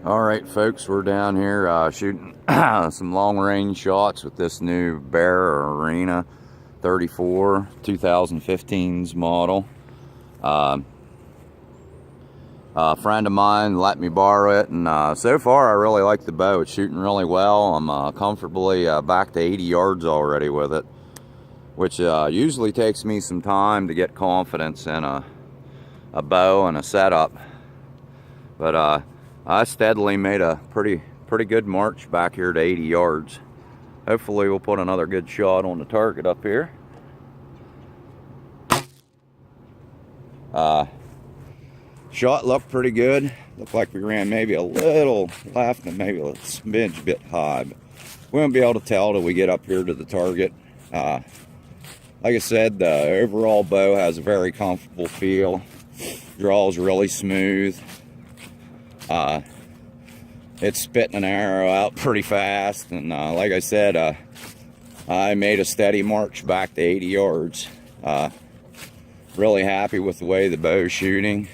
All right, folks, we're down here shooting some long-range shots with this new Bear Arena 34 2015's model. A friend of mine let me borrow it, and so far I really like the bow. It's shooting really well. I'm comfortably back to 80 yards already with it, which usually takes me some time to get confidence in a bow and a setup. But I steadily made a pretty good march back here to 80 yards. Hopefully we'll put another good shot on the target up here. Shot looked pretty good. Looked like we ran maybe a little left and maybe a smidge bit high, but we won't be able to tell till we get up here to the target. Like I said, the overall bow has a very comfortable feel. Draws really smooth. It's spitting an arrow out pretty fast, and like I said, I made a steady march back to 80 yards. Really happy with the way the bow's shooting.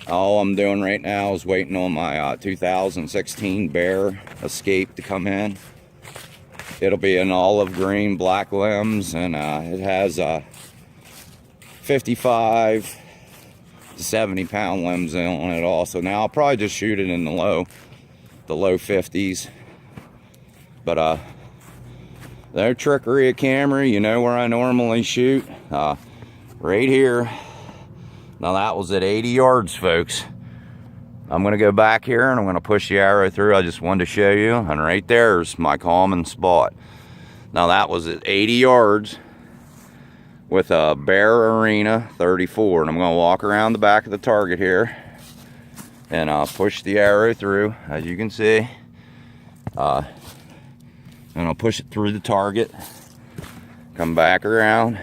All I'm doing right now is waiting on my 2016 Bear Escape to come in. It'll be an olive green, black limbs, and it has 55 to 70 pound limbs on it also. Now I'll probably just shoot it in the low 50s, but no trickery of camera. You know where I normally shoot, right here. Now that was at 80 yards, folks. I'm gonna go back here and I'm gonna push the arrow through. I just wanted to show you, and right there's my common spot. Now that was at 80 yards with a Bear Arena 34, and I'm going to walk around the back of the target here and push the arrow through, as you can see, and I'll push it through the target, come back around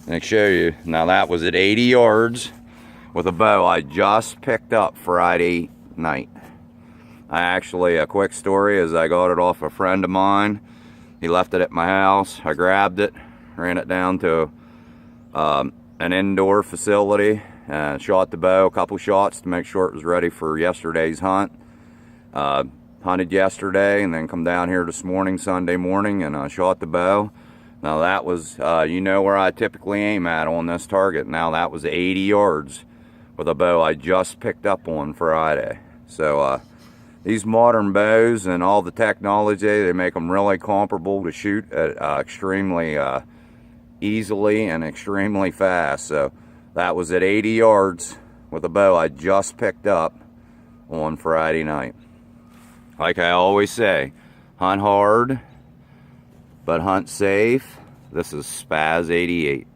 and show you. Now that was at 80 yards with a bow I just picked up Friday night. A quick story is I got it off a friend of mine. He left it at my house. I grabbed it, ran it down to an indoor facility, and shot the bow a couple shots to make sure it was ready for yesterday's hunt. Hunted yesterday and then come down here this morning, Sunday morning, and shot the bow. Now that was, you know where I typically aim at on this target. Now that was 80 yards with a bow I just picked up on Friday. So these modern bows and all the technology, they make them really comparable to shoot at extremely easily and extremely fast. So that was at 80 yards with a bow I just picked up on Friday night. Like I always say, hunt hard, but hunt safe. This is Spaz 88.